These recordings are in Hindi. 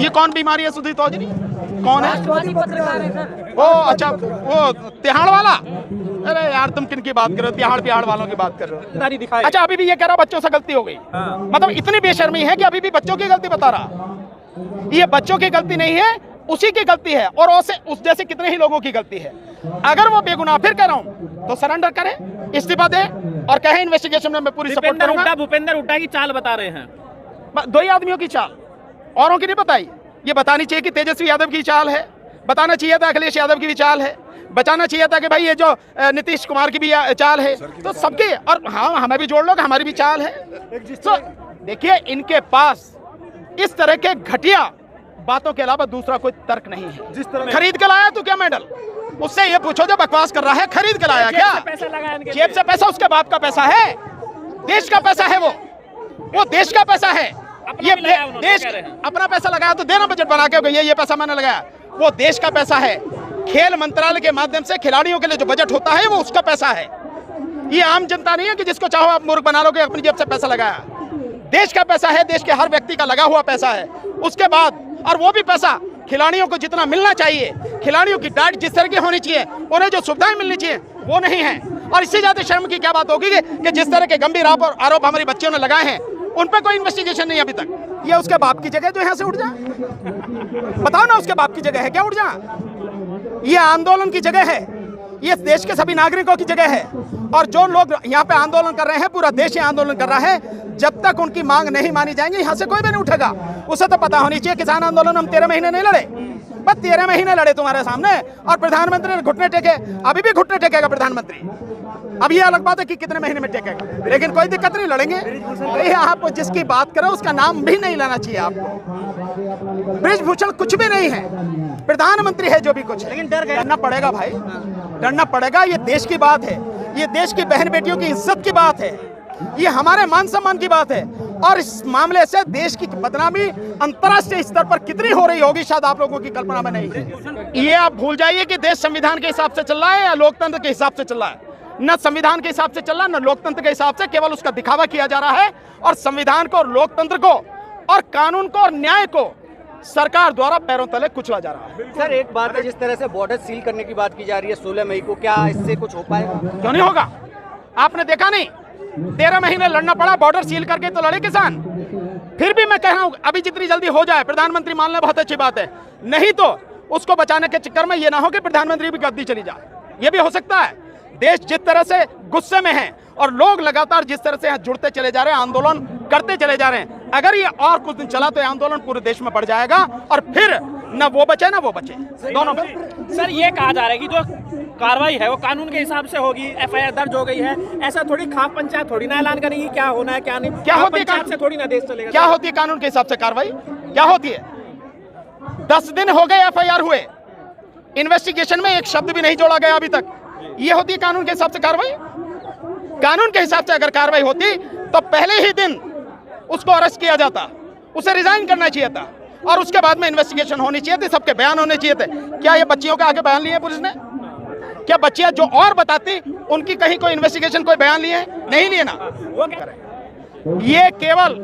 ये कौन बीमारी है सुधीर तौजरी? कौन है? ओ अच्छा, वो तिहाड़ वाला। अरे यार तुम किन की बात कर रहे हो? तिहाड़ वालों की बात कर रहे हो। अच्छा अभी भी ये कह रहा बच्चों से गलती हो गई। मतलब इतनी बेशर्मी है कि अभी भी बच्चों की गलती बता रहा। ये बच्चों की गलती नहीं है, उसी की गलती है और उस जैसे कितने ही लोगों की गलती है। अगर वो बेगुनाह, फिर कह रहा हूं तो सरेंडर करे, इस्तीफा दे और कहे इन्वेस्टिगेशन में मैं पूरी सपोर्ट करूंगा। भूपेंद्र हुड्डा की चाल बता रहे हैं, दो ही आदमियों की चाल, औरों की नहीं बताई। ये बतानी चाहिए कि तेजस्वी यादव की चाल है, बताना चाहिए था अखिलेश यादव की भी चाल है, बचाना चाहिए था कि भाई ये जो नीतीश कुमार की भी चाल है, तो सबकी। और हाँ, हमें भी जोड़ लो कि हमारी भी चाल है। तो देखिए इनके पास इस तरह के घटिया बातों के अलावा दूसरा कोई तर्क नहीं है। जिस तरह खरीद के लाया तू क्या मेडल, उससे ये पूछो जो बकवास कर रहा है, खरीद के लाया क्या? जेब से पैसा, उसके बाप का पैसा है, देश का पैसा है, वो देश का पैसा है। ये देश अपना पैसा लगाया तो देना बजट बना के, ये पैसा मैंने लगाया, वो देश का पैसा है। खेल मंत्रालय के माध्यम से खिलाड़ियों के लिए जो बजट होता है वो उसका पैसा है। ये आम जनता नहीं है कि जिसको चाहो आप मूर्ख बना लोगे, अपनी जेब से पैसा लगाया। देश का पैसा है, देश के हर व्यक्ति का लगा हुआ पैसा है। उसके बाद और वो भी पैसा खिलाड़ियों को जितना मिलना चाहिए, खिलाड़ियों की डाइट जिस तरह की होनी चाहिए, उन्हें जो सुविधाएं मिलनी चाहिए वो नहीं है। और इससे ज्यादा शर्म की क्या बात होगी कि जिस तरह के गंभीर आरोप हमारी बच्चियों ने लगाए हैं उन पर कोई इन्वेस्टिगेशन नहीं अभी तक। ये उसके बाप की जगह जो यहाँ से उठ जा, बताओ ना, उसके बाप की जगह है क्या उठ जा? ये आंदोलन की जगह है, ये देश के सभी नागरिकों की जगह है। और जो लोग यहाँ पे आंदोलन कर रहे हैं, पूरा देश ही आंदोलन कर रहा है। जब तक उनकी मांग नहीं मानी जाएंगी यहाँ से कोई भी नहीं उठेगा। उसे तो पता होनी चाहिए किसान आंदोलन हम 13 महीने नहीं लड़े, बस 13 महीने लड़े तुम्हारे सामने और प्रधानमंत्री ने घुटने टेके। अभी भी घुटने टेकेगा प्रधानमंत्री। अब ये अलग बात है कि कितने महीने में टेकेगा, लेकिन कोई दिक्कत नहीं, लड़ेंगे। अरे आप जिसकी बात करो उसका नाम भी नहीं लेना चाहिए आपको। बृजभूषण कुछ भी नहीं है, प्रधानमंत्री है जो भी कुछ है। लेकिन डरना पड़ेगा भाई, डरना पड़ेगा। ये देश की बात है, ये देश की बहन बेटियों की इज्जत की बात है, ये हमारे मान सम्मान की बात है। और इस मामले से देश की बदनामी अंतर्राष्ट्रीय स्तर पर कितनी हो रही होगी शायद आप लोगों की कल्पना में नहीं है। ये आप भूल जाइए कि देश संविधान के हिसाब से चल रहा है या लोकतंत्र के हिसाब से चल रहा है। न संविधान के हिसाब से चल रहा है न लोकतंत्र के हिसाब से, केवल उसका दिखावा किया जा रहा है। और संविधान को, लोकतंत्र को और कानून को और न्याय को सरकार द्वारा पैरों तले कुचला जा रहा है। सर एक बात है, जिस तरह से बॉर्डर सील करने की बात की जा रही है 16 मई को, क्या इससे कुछ हो पाएगा? क्यों नहीं होगा? आपने देखा नहीं, 13 महीने लड़ना पड़ा, बॉर्डर सील करके तो लड़े किसान। फिर भी मैं कह रहा हूं अभी जितनी जल्दी हो जाए, प्रधानमंत्री मान ले बहुत अच्छी बात है, नहीं तो उसको बचाने के चक्कर में ये ना हो कि प्रधानमंत्री भी गद्दी चली जाए। ये भी हो सकता है। देश जिस तरह से गुस्से में है और लोग लगातार जिस तरह से यहाँ जुड़ते चले जा रहे हैं, आंदोलन करते चले जा रहे हैं, अगर ये और कुछ दिन चला तो ये आंदोलन पूरे देश में बढ़ जाएगा और फिर न वो बचे ना वो बचे, दोनों। सर ये कहा जा रहा है कि जो कार्रवाई है वो कानून के हिसाब से होगी, एफआईआर दर्ज हो गई है, ऐसा थोड़ी खाप पंचायत थोड़ी ना ऐलान करेगी क्या होना है क्या नहीं। क्या होती है पंचायत से थोड़ी ना देश चलेगा। क्या होती है कानून के हिसाब से कार्रवाई? क्या होती है? 10 दिन हो गए एफआईआर हुए, इन्वेस्टिगेशन में एक शब्द भी नहीं जोड़ा गया अभी तक। ये होती है कानून के हिसाब से कार्रवाई? कानून के हिसाब से अगर कार्रवाई होती तो पहले ही दिन उसको अरेस्ट किया जाता, उसे रिजाइन करना चाहिए था और उसके बाद में इन्वेस्टिगेशन होनी चाहिए थी, सबके बयान होने चाहिए थे। क्या ये बच्चियों के आगे बयान लिए पुलिस ने? क्या बच्चियां जो और बताती उनकी कहीं कोई इन्वेस्टिगेशन कोई बयान लिए? नहीं लिए ना। ये केवल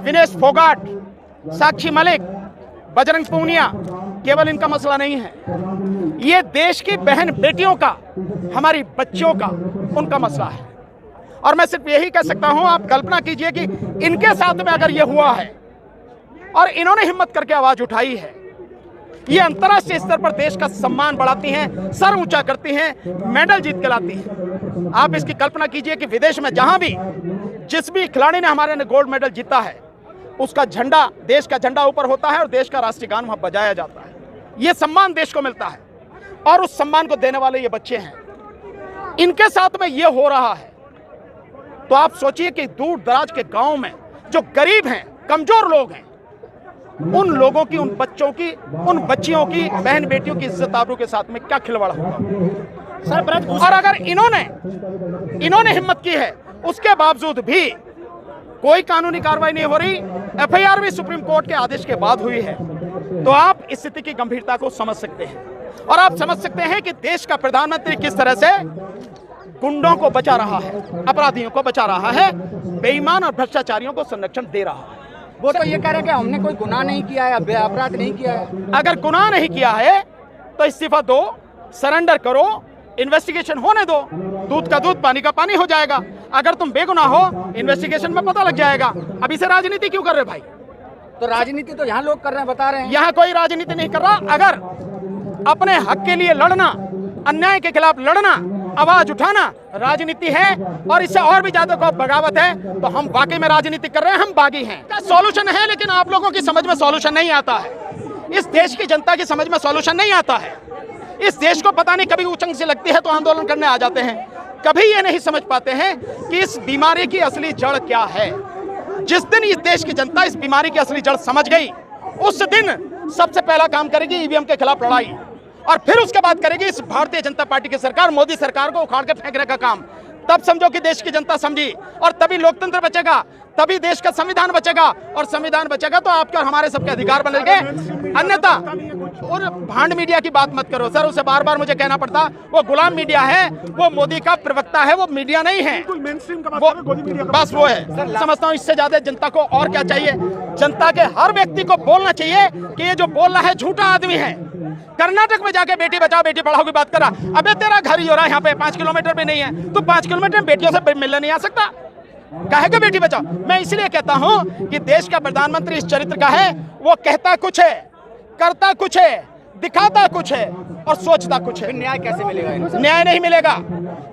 विनेश फोगाट, साक्षी मलिक, बजरंग पूनिया, केवल इनका मसला नहीं है। ये देश की बहन बेटियों का, हमारी बच्चियों का, उनका मसला है। और मैं सिर्फ यही कह सकता हूं, आप कल्पना कीजिए कि इनके साथ में अगर ये हुआ है और इन्होंने हिम्मत करके आवाज उठाई है, ये अंतर्राष्ट्रीय स्तर पर देश का सम्मान बढ़ाती हैं, सर ऊंचा करती हैं, मेडल जीत के लाती हैं। आप इसकी कल्पना कीजिए कि विदेश में जहां भी जिस भी खिलाड़ी ने हमारे ने गोल्ड मेडल जीता है, उसका झंडा, देश का झंडा ऊपर होता है और देश का राष्ट्रीय गान वहां बजाया जाता है। ये सम्मान देश को मिलता है और उस सम्मान को देने वाले ये बच्चे हैं। इनके साथ में ये हो रहा है तो आप सोचिए कि दूर दराज के गांव में जो गरीब हैं, कमजोर लोग हैं, उन लोगों की, उन बच्चों की, उन बच्चियों की, बहन बेटियों की इज्जत आबरू के साथ में क्या खिलवाड़ होगा सर। और अगर इन्होंने हिम्मत की है, उसके बावजूद भी कोई कानूनी कार्रवाई नहीं हो रही, एफआईआर भी सुप्रीम कोर्ट के आदेश के बाद हुई है, तो आप इस स्थिति की गंभीरता को समझ सकते हैं। और आप समझ सकते हैं कि देश का प्रधानमंत्री किस तरह से गुंडों को बचा रहा है, अपराधियों को बचा रहा है, बेईमान और भ्रष्टाचारियों को संरक्षण दे रहा है। वो तो ये कह रहे हैं कि हमने कोई गुनाह नहीं किया है, अपराध नहीं किया है। अगर गुनाह नहीं किया है तो इस्तीफा दो, सरेंडर करो, इन्वेस्टिगेशन होने दो, दूध का दूध पानी का पानी हो जाएगा। अगर तुम बेगुनाह हो, इन्वेस्टिगेशन में पता लग जाएगा। अभी से राजनीति क्यों कर रहे भाई? तो राजनीति तो यहाँ लोग कर रहे हैं, बता रहे हैं। यहाँ कोई राजनीति नहीं कर रहा। अगर अपने हक के लिए लड़ना, अन्याय के खिलाफ लड़ना, आवाज उठाना राजनीति है और इससे और भी ज्यादा को बगावत है, तो हम वाकई में राजनीति कर रहे हैं, हम बागी हैं। सॉल्यूशन है, लेकिन आप लोगों की समझ में सॉल्यूशन नहीं आता है। इस देश की जनता की समझ में सॉल्यूशन नहीं आता है। इस देश को पता नहीं कभी उचंग से लगती है तो आंदोलन करने आ जाते हैं, कभी ये नहीं समझ पाते हैं कि इस बीमारी की असली जड़ क्या है। जिस दिन इस देश की जनता इस बीमारी की असली जड़ समझ गई, उस दिन सबसे पहला काम करेगी ईवीएम के खिलाफ लड़ाई, और फिर उसके बाद करेगी इस भारतीय जनता पार्टी की सरकार, मोदी सरकार को उखाड़ के फेंकने का काम। तब समझो कि देश की जनता समझी, और तभी लोकतंत्र बचेगा, तभी देश का संविधान बचेगा, और संविधान बचेगा तो आपके और हमारे सबके अधिकार बनेंगे। अन्यथा और भांड मीडिया की बात मत करो सर, उसे बार बार मुझे कहना पड़ता। वो गुलाम मीडिया है, वो मोदी का प्रवक्ता है, वो मीडिया नहीं है, वो बस वो है। समझता हूँ इससे ज्यादा जनता को और क्या चाहिए। जनता के हर व्यक्ति को बोलना चाहिए कि ये जो बोल रहा है झूठा आदमी है। कर्नाटक में जाके बेटी बचाओ बेटी पढ़ाओ की बात कर रहा, अबे तेरा घर ही हो रहा है यहाँ पे, 5 किलोमीटर भी नहीं है, तू 5 किलोमीटर में बेटियों से मिलने नहीं आ सकता? काहे का बेटी बचाओ? मैं इसलिए कहता हूँ कि देश का प्रधानमंत्री इस चरित्र का है, वो कहता कुछ है, करता कुछ है, दिखाता कुछ है और सोचता कुछ है। न्याय कैसे मिलेगा? न्याय नहीं मिलेगा।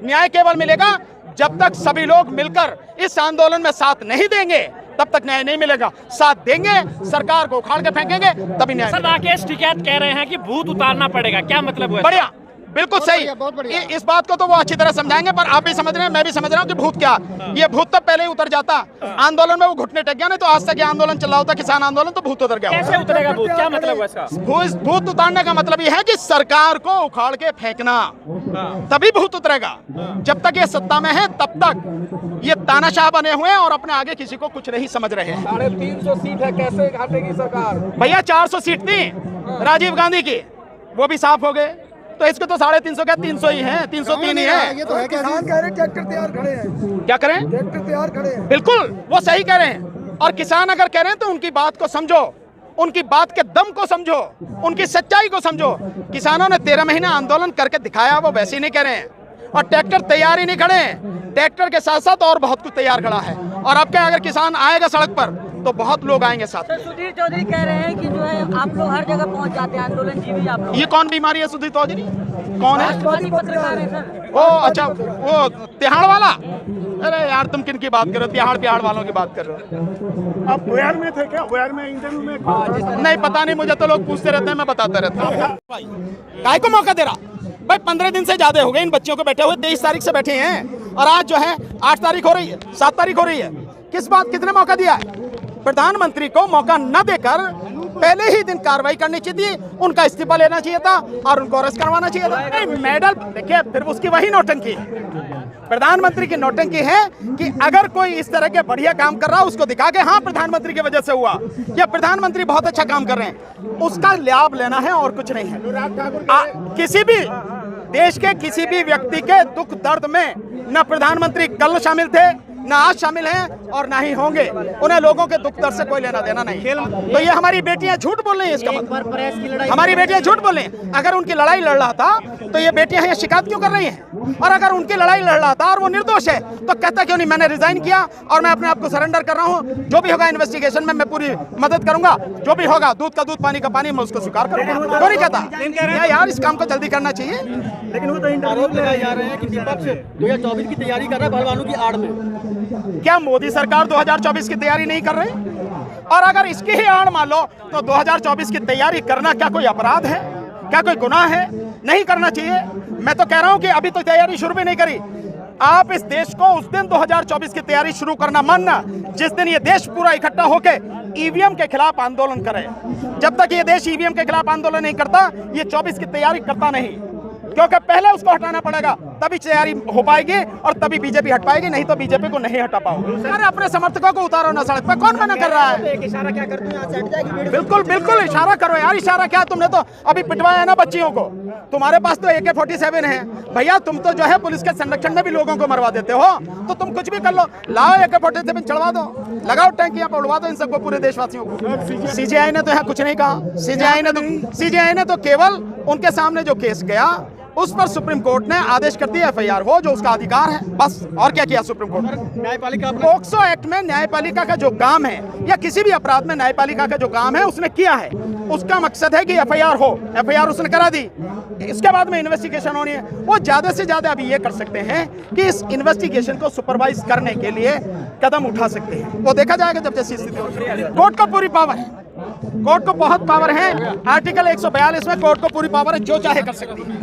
न्याय केवल मिलेगा जब तक सभी लोग मिलकर इस आंदोलन में साथ नहीं देंगे, तब तक न्याय नहीं मिलेगा। साथ देंगे, सरकार को उखाड़ के फेंकेंगे, तभी न्याय। सर राकेश टिकैत कह रहे हैं कि भूत उतारना पड़ेगा, क्या मतलब हुआ? बढ़िया, बिल्कुल सही। इस बात को तो वो अच्छी तरह समझाएंगे, पर आप भी समझ रहे हैं, मैं भी समझ रहा हूँ कि भूत क्या। ये भूत तो पहले ही उतर जाता आंदोलन में, वो घुटने टेक गया। नहीं तो आज तक ये आंदोलन चल रहा होता, किसान आंदोलन, तो भूत उतर गया। कैसे उतरेगा भूत? क्या मतलब हुआ इसका? भूत उतारने का मतलब ये है कि सरकार को उखाड़ के फेंकना, तभी भूत उतरेगा। जब तक ये सत्ता में है तब तक ये तानाशाह बने हुए हैं और अपने आगे किसी को कुछ नहीं समझ रहे हैं। 350 सीट है, कैसे घाटेगी सरकार? भैया 400 सीट थी राजीव गांधी की, वो भी साफ हो गए, तो इसको तो 350 क्या 300 ही है, 303 ही है। ये तो है, किसान कह रहे हैं ट्रैक्टर तैयार खड़े हैं। क्या करें? ट्रैक्टर तैयार खड़े हैं। बिल्कुल वो सही कह रहे हैं, और किसान अगर कह रहे हैं तो उनकी बात को समझो, उनकी बात के दम को समझो, उनकी सच्चाई को समझो। किसानों ने 13 महीना आंदोलन करके दिखाया, वो वैसे ही नहीं कह रहे हैं। और ट्रैक्टर तैयार ही नहीं खड़े हैं, ट्रैक्टर के साथ साथ और बहुत कुछ तैयार खड़ा है। और अब क्या, अगर किसान आएगा सड़क पर तो बहुत लोग आएंगे साथ में। सुधीर चौधरी कह रहे हैं कि जो है आप लोग हर जगह पहुंच जाते हैं, आंदोलन जीवी आप लोग। ये कौन बीमारी है सुधीर चौधरी? कौन है? पत्रकार है सर। ओ अच्छा, वो तिहाड़ वाला। अरे यार तुम किन की बात कर रहे हो? तिहाड़ वालों की बात कर रहे हो? आप हुयार में थे क्या? हुयार में इंटरव्यू में नहीं पता नहीं, मुझे तो लोग पूछते रहते हैं, मैं बताता रहता हूँ। काय को मौका दे रहा भाई? 15 दिन से ज्यादा हो गए इन बच्चों को बैठे हुए, 23 तारीख से बैठे हैं, और आज जो है 8 तारीख हो रही है, 7 तारीख हो रही है। किस बात, कितने मौका दिया है? प्रधानमंत्री को मौका न देकर पहले ही दिन कार्रवाई करनी चाहिए, उनका इस्तीफा लेना चाहिए था और उनको अरेस्ट करवाना चाहिए था। मेडल देखिए, फिर उसकी वही नौटंकी है, प्रधानमंत्री की नौटंकी है कि अगर कोई इस तरह के बढ़िया काम कर रहा है उसको दिखा के हाँ प्रधानमंत्री की वजह से हुआ, या प्रधानमंत्री बहुत अच्छा काम कर रहे हैं, उसका लाभ लेना है और कुछ नहीं है। किसी भी देश के किसी भी व्यक्ति के दुख दर्द में न प्रधानमंत्री कल शामिल थे, ना आज शामिल हैं और ना ही होंगे। उन्हें लोगों के दुख दर्द से कोई लेना देना नहीं। तो ये हमारी बेटियां झूठ बोल रही हैं, इसका मतलब हमारी बेटियां झूठ बोल रही हैं। अगर उनकी लड़ाई लड़ रहा था तो ये बेटियां यहाँ शिकायत क्यों कर रही हैं? और अगर उनकी लड़ाई लड़ रहा था और वो निर्दोष है तो कहता क्यों नहीं मैंने रिजाइन किया और मैं अपने आप को सरेंडर कर रहा हूँ, जो भी होगा इन्वेस्टिगेशन में मैं पूरी मदद करूंगा, जो भी होगा दूध का दूध पानी का पानी मैं उसको स्वीकार करूंगा। क्यों नहीं कहता? यार इस काम को जल्दी करना चाहिए। लेकिन वो तो आरोप लगाए जा रहे हैं कि दीपक 2024 की तैयारी कर रहा है पहलवानों की आड़ में। क्या मोदी सरकार 2024 की तैयारी नहीं कर रही? और अगर इसकी ही आड़ मान लो तो 2024 की तैयारी करना क्या कोई अपराध है? क्या कोई गुनाह है? नहीं करना चाहिए। मैं तो कह रहा हूं कि अभी तो तैयारी शुरू भी नहीं करी। आप इस देश को उस दिन 2024 की तैयारी शुरू करना मानना जिस दिन ये देश पूरा इकट्ठा होकर ईवीएम के खिलाफ आंदोलन करे। जब तक ये देश ईवीएम के खिलाफ आंदोलन नहीं करता, ये 24 की तैयारी करता नहीं। क्योंकि पहले उसको हटाना पड़ेगा, तभी तैयारी हो पाएगी और तभी बीजेपी हट पाएगी, नहीं तो बीजेपी को नहीं हटा पाओगे। अरे अपने समर्थकों को उतारो ना सड़क पे, कौन मना कर रहा है? इशारा क्या करते हैं, यहाँ से हट जाएगी। बिल्कुल बिल्कुल इशारा करो यार, इशारा क्या, तुमने तो अभी पिटवाया है ना बच्चियों को, तुम्हारे पास तो AK-47 है भैया, तुम तो जो है पुलिस के संरक्षण में भी लोगों को मरवा देते हो, तो तुम कुछ भी कर लो, लाओ AK-47 चढ़वा दो, लगाओ टैंकियां पर उड़वा दो इन सबको, पूरे देशवासियों को। सीजेआई ने तो यहाँ कुछ नहीं कहा, सीजेआई ने तो केवल उनके सामने जो केस गया उस पर सुप्रीम कोर्ट ने आदेश कर दिया FIR हो, जो उसका अधिकार है, बस। और क्या किया सुप्रीम कोर्ट ने? न्यायपालिका पोक्सो एक्ट में न्यायपालिका का जो काम है या किसी भी अपराध में न्यायपालिका का जो काम है उसने किया है, उसका मकसद है कि FIR हो, FIR उसने करा दी, इसके बाद में इन्वेस्टिगेशन होनी है। वो ज्यादा से ज्यादा अभी ये कर सकते हैं कि इस इन्वेस्टिगेशन को सुपरवाइज करने के लिए कदम उठा सकते हैं, वो देखा जाएगा जब जैसी स्थिति होगी। कोर्ट को पूरी पावर है, कोर्ट को बहुत पावर है, आर्टिकल 142 में कोर्ट को पूरी पावर है, जो चाहे कर सकती है।